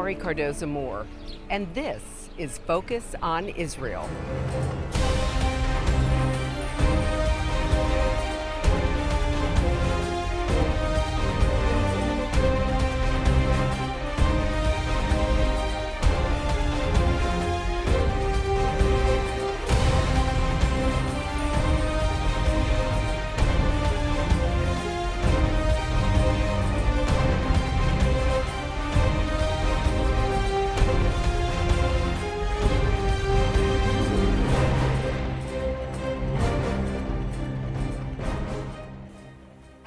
Laurie Cardoza-Moore, and this is Focus on Israel.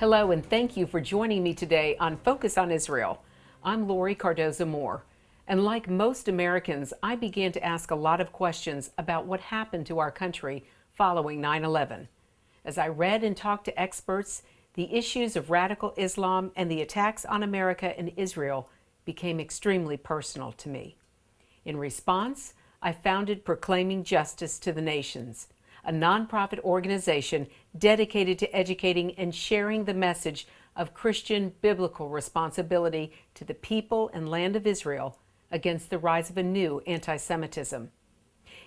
Hello, and thank you for joining me today on Focus on Israel. I'm Laurie Cardoza-Moore, and like most Americans, I began to ask a lot of questions about what happened to our country following 9/11. As I read and talked to experts, the issues of radical Islam and the attacks on America and Israel became extremely personal to me. In response, I founded Proclaiming Justice to the Nations, a nonprofit organization dedicated to educating and sharing the message of Christian biblical responsibility to the people and land of Israel against the rise of a new anti-Semitism.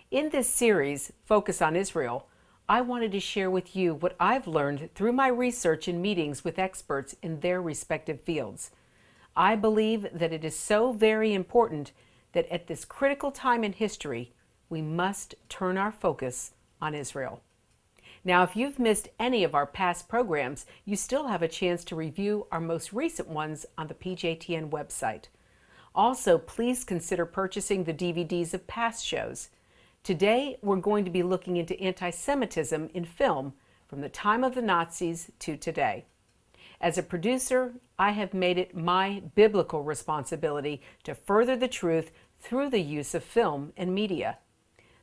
In this series, Focus on Israel, I wanted to share with you what I've learned through my research and meetings with experts in their respective fields. I believe that it is so very important that at this critical time in history, we must turn our focus on Israel. Now, if you've missed any of our past programs, you still have a chance to review our most recent ones on the PJTN website. Also, please consider purchasing the DVDs of past shows. Today, we're going to be looking into anti-Semitism in film from the time of the Nazis to today. As a producer, I have made it my biblical responsibility to further the truth through the use of film and media.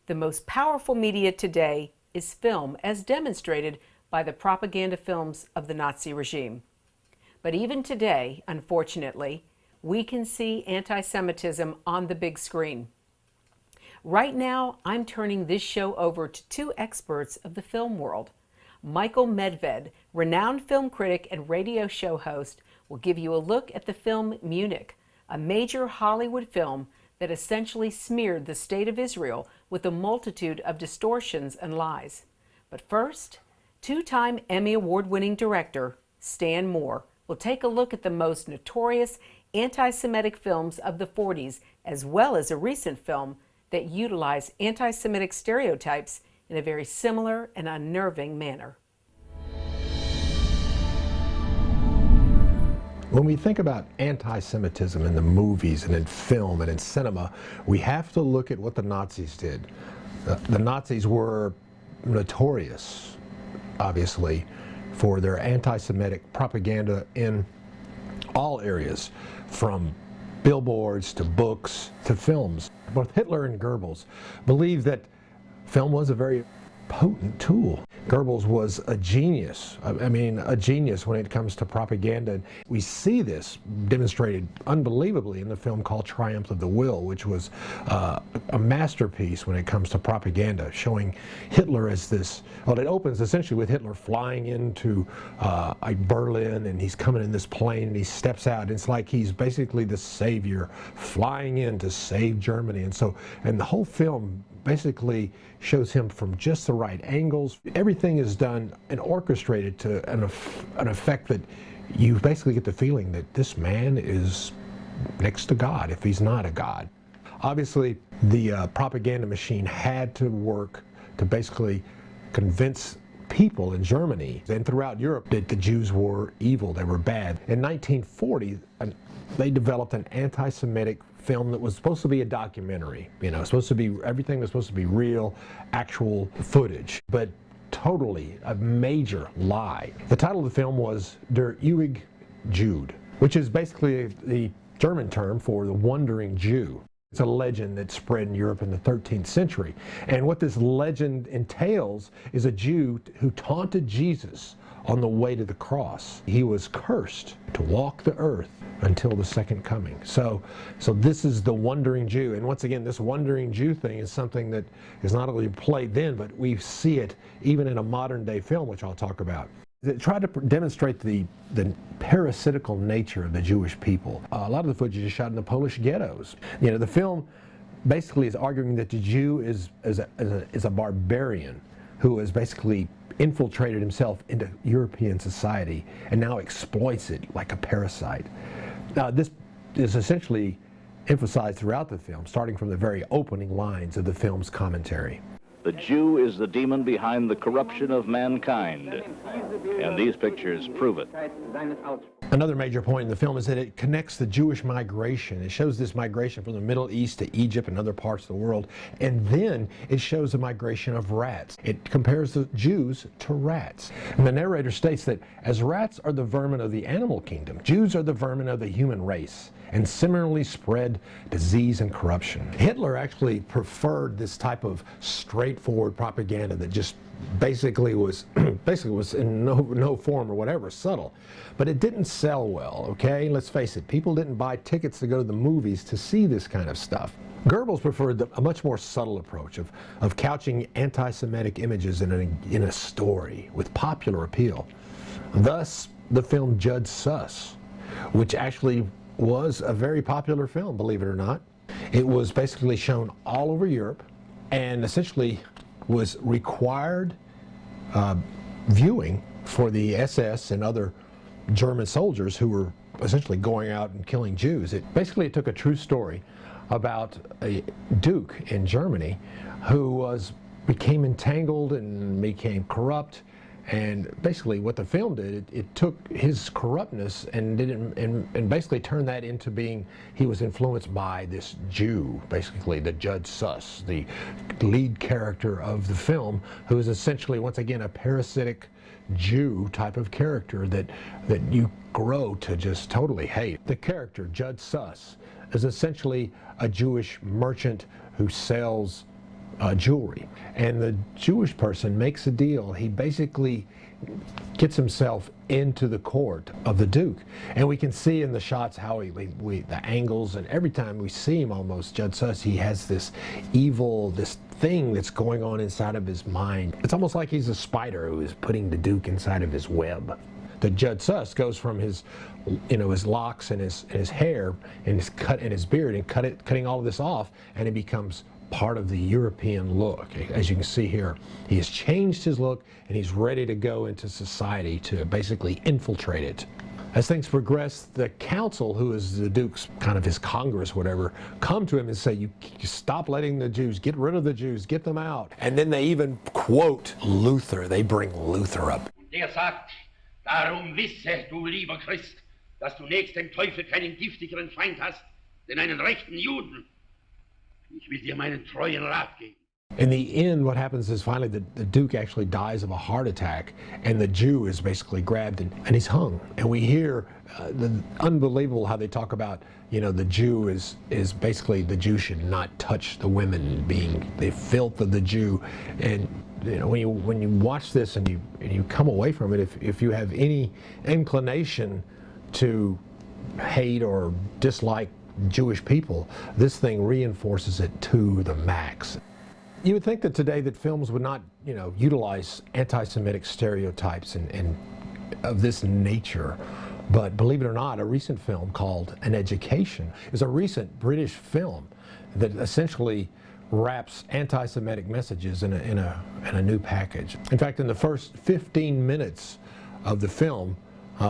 The most powerful media today is film, as demonstrated by the propaganda films of the Nazi regime. But even today, unfortunately, we can see anti-Semitism on the big screen. Right now, I'm turning this show over to two experts of the film world. Michael Medved, renowned film critic and radio show host, will give you a look at the film Munich, a major Hollywood film that essentially smeared the state of Israel with a multitude of distortions and lies. But first, two-time Emmy Award-winning director Stan Moore will take a look at the most notorious anti-Semitic films of the 40s, as well as a recent film that utilized anti-Semitic stereotypes in a very similar and unnerving manner. When we think about anti-Semitism in the movies and in film and in cinema, we have to look at what the Nazis did. The Nazis were notorious, obviously, for their anti-Semitic propaganda in all areas, from billboards to books to films. Both Hitler and Goebbels believed that film was a very potent tool. Goebbels was a genius. A genius when it comes to propaganda. We see this demonstrated unbelievably in the film called Triumph of the Will, which was a masterpiece when it comes to propaganda, showing Hitler as this, well, it opens essentially with Hitler flying into Berlin, and he's coming in this plane and he steps out. It's like he's basically the savior flying in to save Germany. And the whole film basically shows him from just the right angles. Everything is done and orchestrated to an effect that you basically get the feeling that this man is next to God, if he's not a God. Obviously, the propaganda machine had to work to basically convince people in Germany and throughout Europe that the Jews were evil, they were bad. In 1940, they developed an anti-Semitic film that was supposed to be a documentary. Everything was supposed to be real, actual footage, but totally a major lie. The title of the film was Der ewige Jude, which is basically the German term for the wandering Jew. It's a legend that spread in Europe in the 13th century. And what this legend entails is a Jew who taunted Jesus on the way to the cross. He was cursed to walk the earth until the second coming. So this is the wandering Jew. And once again, this wandering Jew thing is something that is not only played then, but we see it even in a modern day film, which I'll talk about. It tried to demonstrate the parasitical nature of the Jewish people. A lot of the footage is shot in the Polish ghettos. You know, the film basically is arguing that the Jew is a barbarian who has basically infiltrated himself into European society and now exploits it like a parasite. Now, this is essentially emphasized throughout the film, starting from the very opening lines of the film's commentary. The Jew is the demon behind the corruption of mankind, and these pictures prove it. Another major point in the film is that it connects the Jewish migration. It shows this migration from the Middle East to Egypt and other parts of the world, and then it shows the migration of rats. It compares the Jews to rats. And the narrator states that as rats are the vermin of the animal kingdom, Jews are the vermin of the human race, and similarly spread disease and corruption. Hitler actually preferred this type of straightforward propaganda that just basically was in no form or whatever subtle, but it didn't sell well. Okay, let's face it, people didn't buy tickets to go to the movies to see this kind of stuff. Goebbels preferred a much more subtle approach of couching anti-Semitic images in a story with popular appeal. Thus, the film Judge Sus, which actually was a very popular film, believe it or not. It was basically shown all over Europe and essentially was required viewing for the SS and other German soldiers who were essentially going out and killing Jews. It took a true story about a duke in Germany who became entangled and became corrupt. And basically what the film did, it took his corruptness and basically turned that into being, he was influenced by this Jew, basically the Judge Sus, the lead character of the film, who is essentially, once again, a parasitic Jew type of character that you grow to just totally hate. The character, Judge Sus, is essentially a Jewish merchant who sells jewelry, and the Jewish person makes a deal. He basically gets himself into the court of the Duke, and we can see in the shots how the angles, and every time we see him, almost Judge Sus, he has this evil, this thing that's going on inside of his mind. It's almost like he's a spider who is putting the Duke inside of his web. The Judge Sus goes from his locks and his hair and his beard and cutting all of this off, and it becomes part of the European look. As you can see here, he has changed his look and he's ready to go into society to basically infiltrate it. As things progress, the council, who is the Duke's kind of his Congress, whatever, come to him and say, you stop letting the Jews, get rid of the Jews, get them out. And then they even quote Luther. They bring Luther up. Der sagt, darum wisse, du lieber Christ, dass du nächst dem Teufel keinen giftigeren Feind hast, denn einen rechten Juden. Ich will dir meinen treuen Rat geben. In the end, what happens is finally the Duke actually dies of a heart attack, and the Jew is basically grabbed and he's hung. And we hear unbelievable how they talk about, the Jew is basically, the Jew should not touch the women, being the filth of the Jew. And when you watch this and you come away from it, if you have any inclination to hate or dislike Jewish people, this thing reinforces it to the max. You would think that today that films would not, utilize anti-Semitic stereotypes and of this nature, but believe it or not, a recent film called An Education is a recent British film that essentially wraps anti-Semitic messages in a new package. In fact, in the first 15 minutes of the film,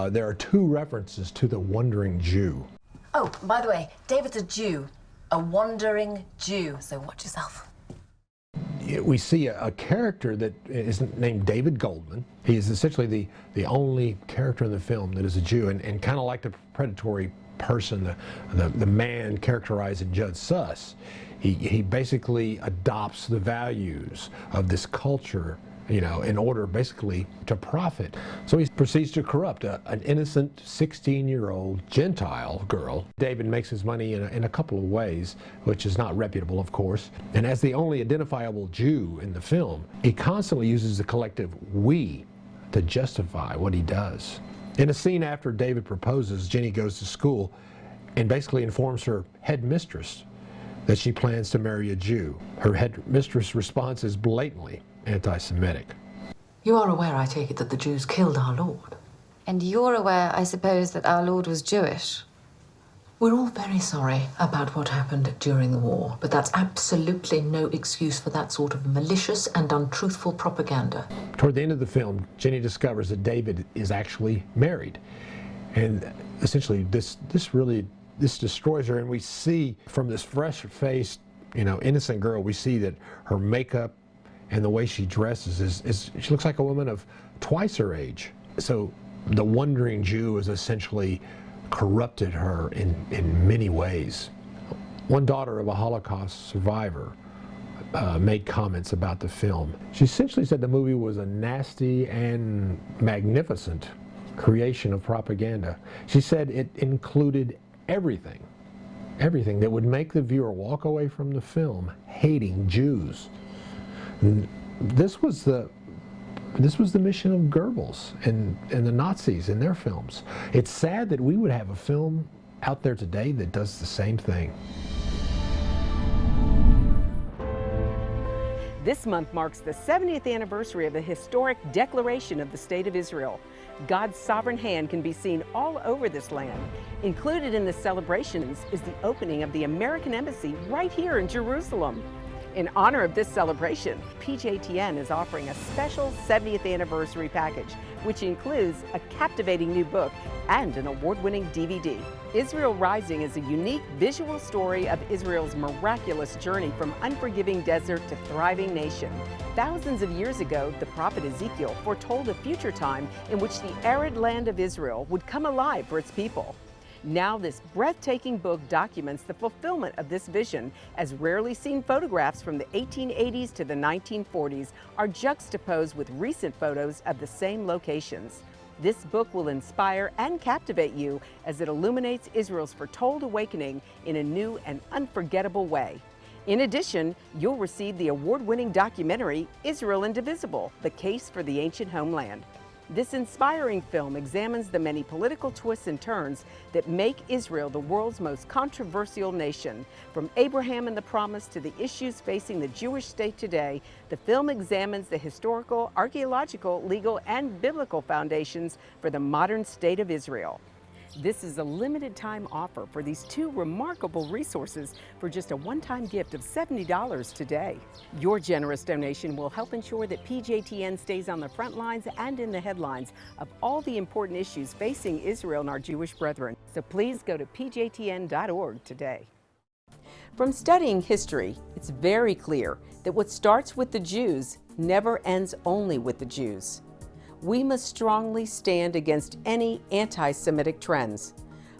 there are 2 references to the wandering Jew. Oh, by the way, David's a Jew, a wandering Jew, so watch yourself. We see a character that is named David Goldman. He is essentially the only character in the film that is a Jew, and kind of like the predatory person, the man characterized in Judge Sus, he basically adopts the values of this culture, in order basically to profit. So he proceeds to corrupt an innocent 16-year-old Gentile girl. David makes his money in a couple of ways, which is not reputable, of course. And as the only identifiable Jew in the film, he constantly uses the collective we to justify what he does. In a scene after David proposes, Jenny goes to school and basically informs her headmistress that she plans to marry a Jew. Her headmistress' response is blatantly anti-Semitic. You are aware, I take it, that the Jews killed our Lord? And you're aware, I suppose, that our Lord was Jewish? We're all very sorry about what happened during the war, but that's absolutely no excuse for that sort of malicious and untruthful propaganda. Toward the end of the film, Jenny discovers that David is actually married. And essentially, this destroys her, and we see from this fresh-faced, innocent girl, we see that her makeup and the way she dresses she looks like a woman of twice her age. So the wandering Jew has essentially corrupted her in many ways. One daughter of a Holocaust survivor made comments about the film. She essentially said the movie was a nasty and magnificent creation of propaganda. She said it included everything that would make the viewer walk away from the film hating Jews. And this was the mission of Goebbels and the Nazis in their films. It's sad that we would have a film out there today that does the same thing. This month marks the 70th anniversary of the historic Declaration of the State of Israel. God's sovereign hand can be seen all over this land. Included in the celebrations is the opening of the American Embassy right here in Jerusalem. In honor of this celebration, PJTN is offering a special 70th anniversary package, which includes a captivating new book and an award-winning DVD. Israel Rising is a unique visual story of Israel's miraculous journey from unforgiving desert to thriving nation. Thousands of years ago, the prophet Ezekiel foretold a future time in which the arid land of Israel would come alive for its people. Now this breathtaking book documents the fulfillment of this vision, as rarely seen photographs from the 1880s to the 1940s are juxtaposed with recent photos of the same locations. This book will inspire and captivate you as it illuminates Israel's foretold awakening in a new and unforgettable way. In addition, you'll receive the award-winning documentary, Israel Indivisible: The Case for the Ancient Homeland. This inspiring film examines the many political twists and turns that make Israel the world's most controversial nation. From Abraham and the Promise to the issues facing the Jewish state today, the film examines the historical, archaeological, legal, and biblical foundations for the modern state of Israel. This is a limited time offer for these two remarkable resources for just a one-time gift of $70 today. Your generous donation will help ensure that PJTN stays on the front lines and in the headlines of all the important issues facing Israel and our Jewish brethren. So please go to pjtn.org today. From studying history, it's very clear that what starts with the Jews never ends only with the Jews. We must strongly stand against any anti-Semitic trends,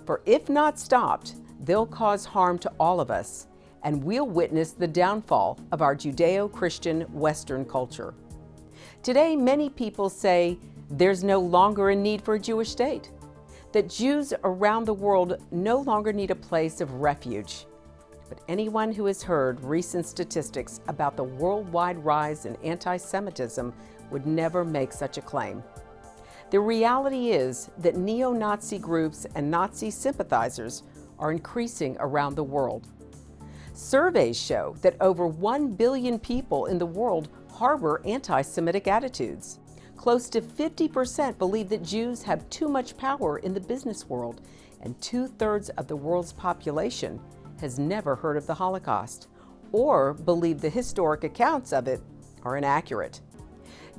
for if not stopped, they'll cause harm to all of us, and we'll witness the downfall of our Judeo-Christian Western culture. Today, many people say there's no longer a need for a Jewish state, that Jews around the world no longer need a place of refuge. But anyone who has heard recent statistics about the worldwide rise in anti-Semitism would never make such a claim. The reality is that neo-Nazi groups and Nazi sympathizers are increasing around the world. Surveys show that over 1 billion people in the world harbor anti-Semitic attitudes. Close to 50% believe that Jews have too much power in the business world, and 2/3 of the world's population has never heard of the Holocaust or believe the historic accounts of it are inaccurate.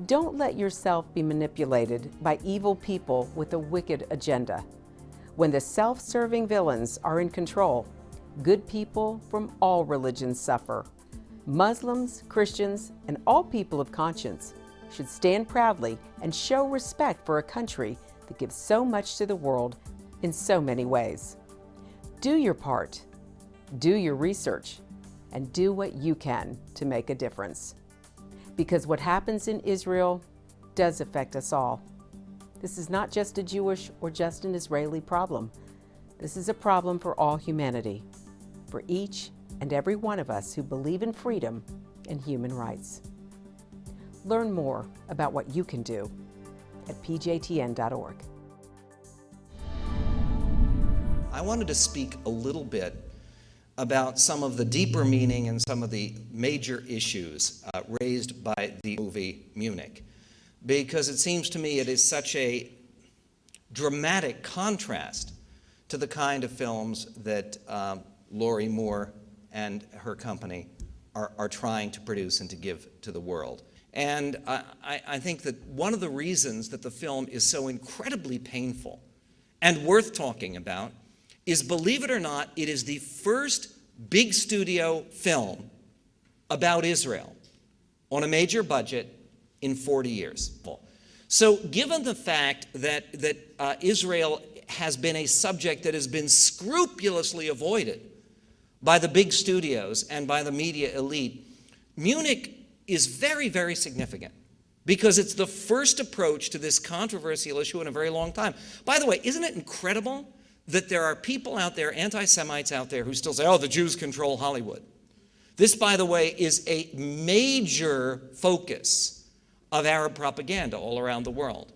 Don't let yourself be manipulated by evil people with a wicked agenda. When the self-serving villains are in control, good people from all religions suffer. Muslims, Christians, and all people of conscience should stand proudly and show respect for a country that gives so much to the world in so many ways. Do your part, do your research, and do what you can to make a difference. Because what happens in Israel does affect us all. This is not just a Jewish or just an Israeli problem. This is a problem for all humanity, for each and every one of us who believe in freedom and human rights. Learn more about what you can do at pjtn.org. I wanted to speak a little bit about some of the deeper meaning and some of the major issues raised by the movie Munich. because it seems to me it is such a dramatic contrast to the kind of films that Laurie Moore and her company are trying to produce and to give to the world. And I think that one of the reasons that the film is so incredibly painful and worth talking about is, believe it or not, it is the first big studio film about Israel on a major budget in 40 years. So given the fact that Israel has been a subject that has been scrupulously avoided by the big studios and by the media elite, Munich is very, very significant because it's the first approach to this controversial issue in a very long time. By the way, isn't it incredible that there are people out there, anti-Semites out there, who still say, oh, the Jews control Hollywood? This, by the way, is a major focus of Arab propaganda all around the world,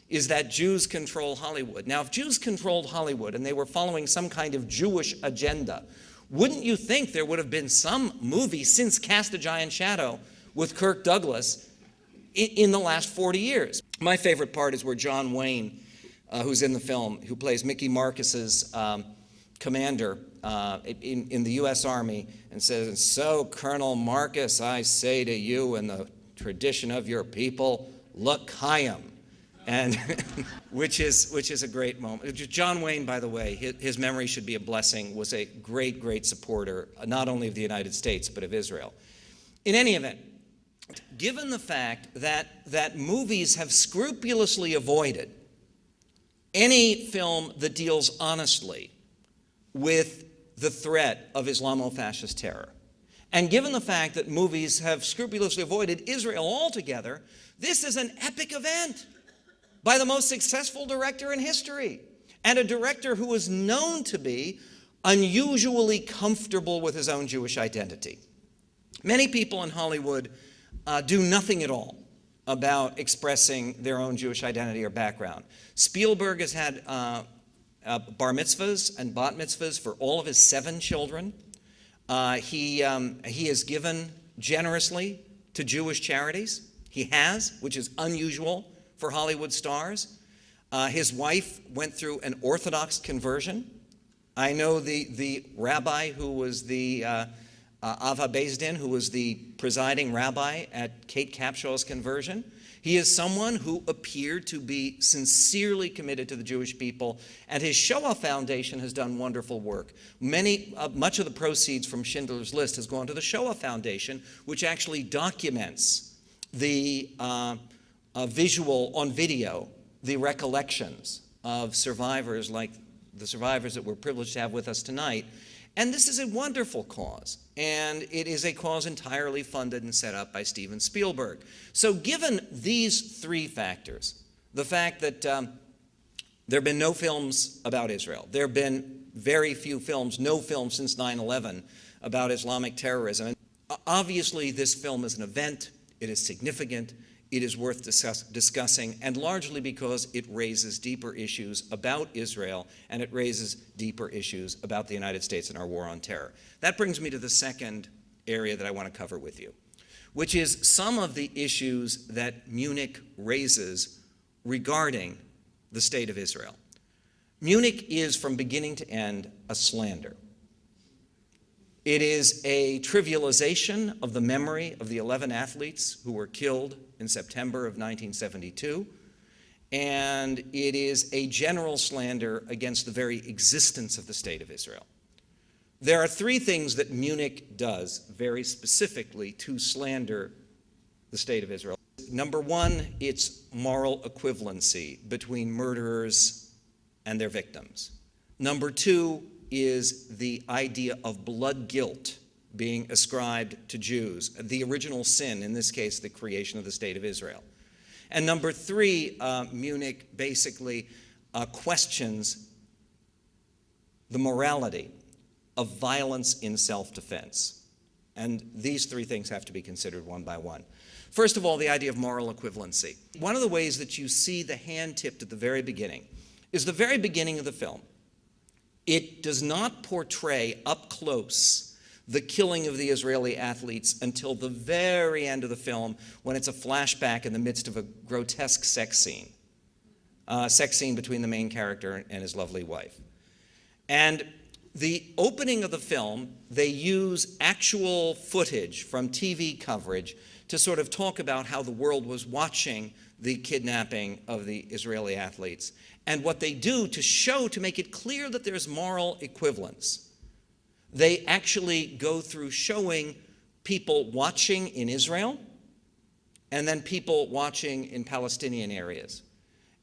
is that Jews control Hollywood. Now, if Jews controlled Hollywood and they were following some kind of Jewish agenda, wouldn't you think there would have been some movie since Cast a Giant Shadow with Kirk Douglas in the last 40 years? My favorite part is where John Wayne, who's in the film, who plays Mickey Marcus's commander in the U.S. Army, and says, "So, Colonel Marcus, I say to you in the tradition of your people, l'chaim," and which is a great moment. John Wayne, by the way, his memory should be a blessing, was a great, great supporter, not only of the United States, but of Israel. In any event, given the fact that movies have scrupulously avoided any film that deals honestly with the threat of Islamo-fascist terror, and given the fact that movies have scrupulously avoided Israel altogether, this is an epic event by the most successful director in history, and a director who is known to be unusually comfortable with his own Jewish identity. Many people in Hollywood do nothing at all about expressing their own Jewish identity or background. Spielberg has had bar mitzvahs and bat mitzvahs for all of his 7 children. He has given generously to Jewish charities. He has, which is unusual for Hollywood stars. His wife went through an Orthodox conversion. I know the rabbi who was the Ava Beis Din, who was the presiding rabbi at Kate Capshaw's conversion. He is someone who appeared to be sincerely committed to the Jewish people, and his Shoah Foundation has done wonderful work. Much of the proceeds from Schindler's List has gone to the Shoah Foundation, which actually documents the visual, on video, the recollections of survivors like the survivors that we're privileged to have with us tonight. And this is a wonderful cause, and it is a cause entirely funded and set up by Steven Spielberg. So given these 3 factors, the fact that there have been no films about Israel, there have been very few films, no films since 9/11 about Islamic terrorism. And obviously, this film is an event, it is significant, it is worth discussing, and largely because it raises deeper issues about Israel, and it raises deeper issues about the United States and our war on terror. That brings me to the second area that I want to cover with you, which is some of the issues that Munich raises regarding the state of Israel. Munich is, from beginning to end, a slander. It is a trivialization of the memory of the 11 athletes who were killed in September of 1972, and it is a general slander against the very existence of the state of Israel. There are 3 things that Munich does very specifically to slander the state of Israel. Number 1, it's moral equivalency between murderers and their victims. Number 2 is the idea of blood guilt being ascribed to Jews, the original sin, in this case, the creation of the state of Israel. And number 3, Munich basically questions the morality of violence in self-defense. And these 3 things have to be considered one by one. First of all, the idea of moral equivalency. One of the ways that you see the hand tipped at the very beginning is the very beginning of the film. It does not portray up close the killing of the Israeli athletes until the very end of the film, when it's a flashback in the midst of a grotesque sex scene between the main character and his lovely wife. And the opening of the film, they use actual footage from TV coverage to sort of talk about how the world was watching the kidnapping of the Israeli athletes. And what they do to make it clear that there's moral equivalence, they actually go through showing people watching in Israel and then people watching in Palestinian areas.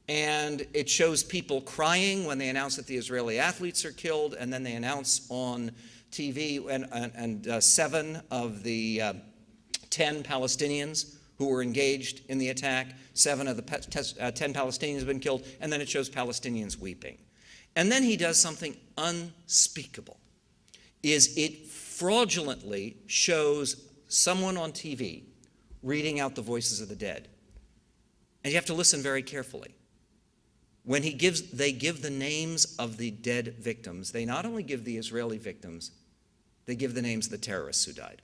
And it shows people crying when they announce that the Israeli athletes are killed, and then they announce on TV, and 7 of the 10 Palestinians who were engaged in the attack, 7 of the 10 Palestinians have been killed, and then it shows Palestinians weeping. And then he does something unspeakable, is it fraudulently shows someone on TV reading out the voices of the dead. And you have to listen very carefully. When they give the names of the dead victims, they not only give the Israeli victims, they give the names of the terrorists who died.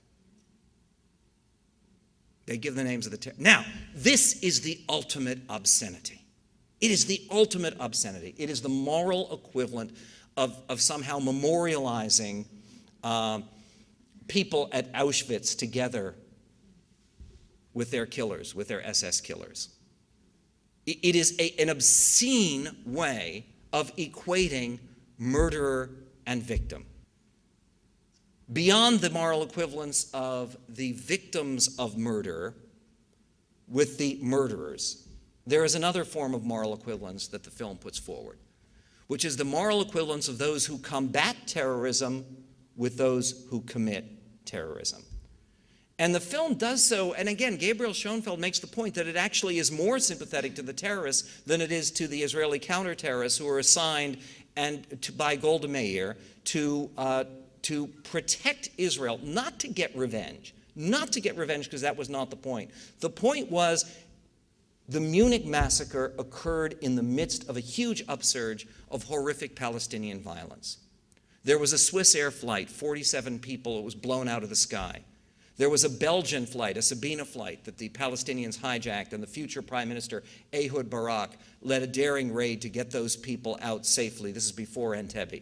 They give the names of the terrorists. Now, this is the ultimate obscenity. It is the ultimate obscenity. It is the moral equivalent of somehow memorializing people at Auschwitz together with their killers, with their SS killers. It is an obscene way of equating murderer and victim. Beyond the moral equivalence of the victims of murder with the murderers, there is another form of moral equivalence that the film puts forward, which is the moral equivalence of those who combat terrorism with those who commit terrorism. And the film does so, and again, Gabriel Schoenfeld makes the point that it actually is more sympathetic to the terrorists than it is to the Israeli counter-terrorists who are assigned by Golda Meir to protect Israel, not to get revenge, because that was not the point. The point was the Munich massacre occurred in the midst of a huge upsurge of horrific Palestinian violence. There was a Swiss air flight, 47 people, it was blown out of the sky. There was a Belgian flight, a Sabena flight, that the Palestinians hijacked, and the future Prime Minister Ehud Barak led a daring raid to get those people out safely. This is before Entebbe.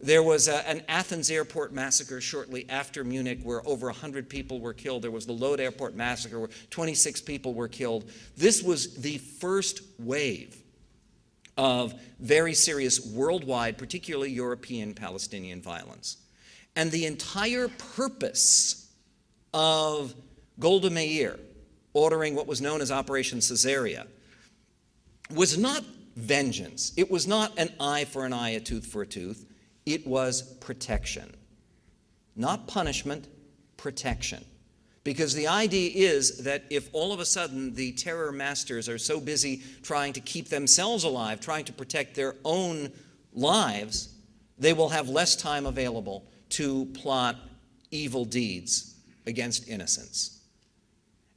There was an Athens airport massacre shortly after Munich where over 100 people were killed. There was the Lod airport massacre where 26 people were killed. This was the first wave of very serious worldwide, particularly European Palestinian violence. And the entire purpose of Golda Meir ordering what was known as Operation Caesarea was not vengeance. It was not an eye for an eye, a tooth for a tooth. It was protection. Not punishment, protection. Because the idea is that if all of a sudden the terror masters are so busy trying to keep themselves alive, trying to protect their own lives, they will have less time available to plot evil deeds against innocents.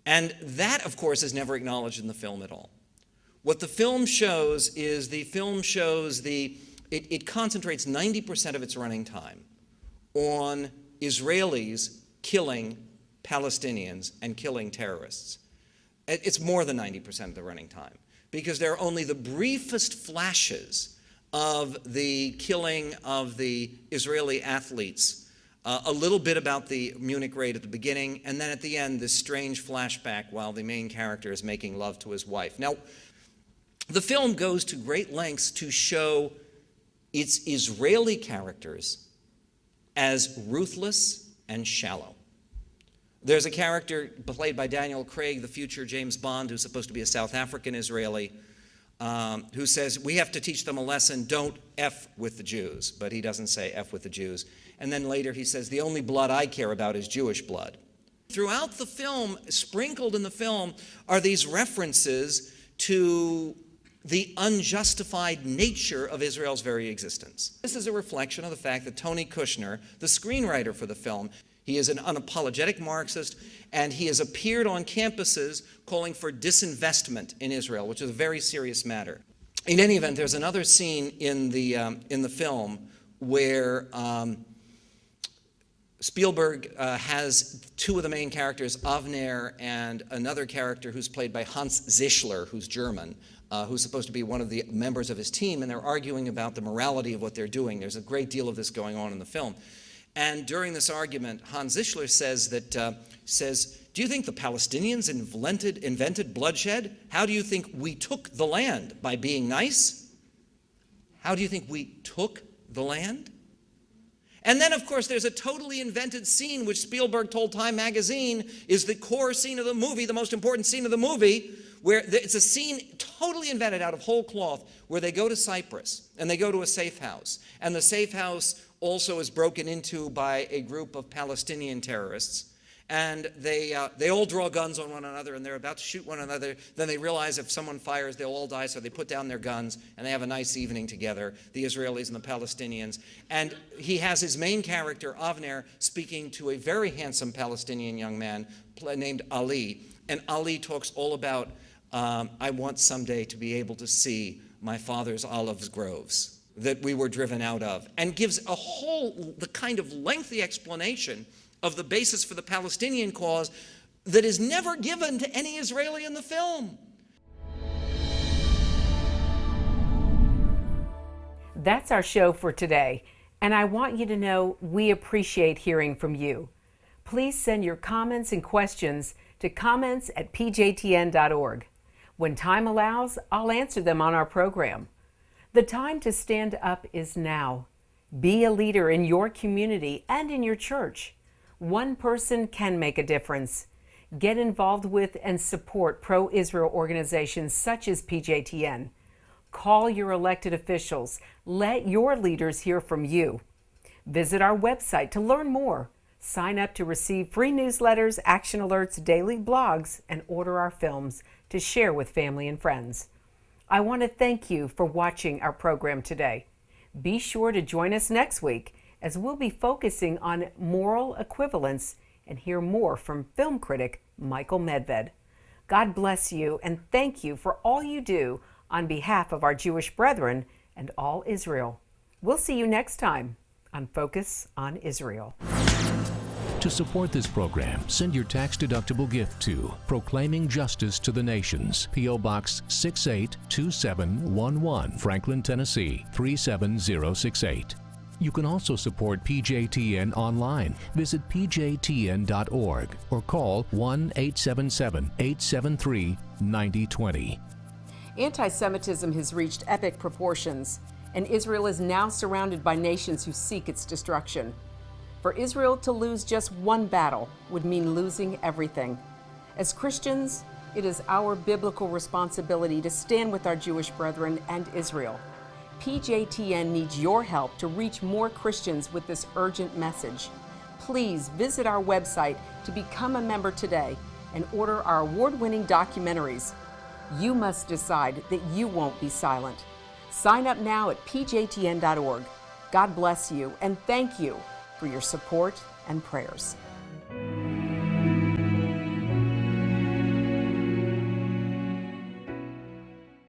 And that, of course, is never acknowledged in the film at all. What the film shows is it concentrates 90% of its running time on Israelis killing Palestinians and killing terrorists. It's more than 90% of the running time, because there are only the briefest flashes of the killing of the Israeli athletes, a little bit about the Munich raid at the beginning, and then at the end, this strange flashback while the main character is making love to his wife. Now, the film goes to great lengths to show its Israeli characters as ruthless and shallow. There's a character played by Daniel Craig, the future James Bond, who's supposed to be a South African Israeli, who says, we have to teach them a lesson, don't F with the Jews. But he doesn't say F with the Jews. And then later he says, the only blood I care about is Jewish blood. Throughout the film, sprinkled in the film, are these references to the unjustified nature of Israel's very existence. This is a reflection of the fact that Tony Kushner, the screenwriter for the film, he is an unapologetic Marxist, and he has appeared on campuses calling for disinvestment in Israel, which is a very serious matter. In any event, there's another scene in the film where Spielberg has two of the main characters, Avner and another character who's played by Hans Zischler, who's German, who's supposed to be one of the members of his team, and they're arguing about the morality of what they're doing. There's a great deal of this going on in the film. And during this argument, Hans Zischler says, do you think the Palestinians invented bloodshed? How do you think we took the land? By being nice? How do you think we took the land? And then, of course, there's a totally invented scene, which Spielberg told Time magazine is the core scene of the movie, the most important scene of the movie, where it's a scene totally invented out of whole cloth, where they go to Cyprus, and they go to a safe house. And the safe house also is broken into by a group of Palestinian terrorists. And they all draw guns on one another, and they're about to shoot one another. Then they realize if someone fires, they'll all die, so they put down their guns, and they have a nice evening together, the Israelis and the Palestinians. And he has his main character, Avner, speaking to a very handsome Palestinian young man named Ali. And Ali talks all about, I want someday to be able to see my father's olive groves that we were driven out of, and gives the kind of lengthy explanation of the basis for the Palestinian cause that is never given to any Israeli in the film. That's our show for today, and I want you to know we appreciate hearing from you. Please send your comments and questions to comments@pjtn.org. When time allows, I'll answer them on our program. The time to stand up is now. Be a leader in your community and in your church. One person can make a difference. Get involved with and support pro-Israel organizations such as PJTN. Call your elected officials. Let your leaders hear from you. Visit our website to learn more. Sign up to receive free newsletters, action alerts, daily blogs, and order our films to share with family and friends. I want to thank you for watching our program today. Be sure to join us next week as we'll be focusing on moral equivalence and hear more from film critic Michael Medved. God bless you and thank you for all you do on behalf of our Jewish brethren and all Israel. We'll see you next time on Focus on Israel. To support this program, send your tax-deductible gift to Proclaiming Justice to the Nations, P.O. Box 682711, Franklin, Tennessee 37068. You can also support PJTN online. Visit pjtn.org or call 1-877-873-9020. Anti-Semitism has reached epic proportions, and Israel is now surrounded by nations who seek its destruction. For Israel to lose just one battle would mean losing everything. As Christians, it is our biblical responsibility to stand with our Jewish brethren and Israel. PJTN needs your help to reach more Christians with this urgent message. Please visit our website to become a member today and order our award-winning documentaries. You must decide that you won't be silent. Sign up now at pjtn.org. God bless you and thank you for your support and prayers.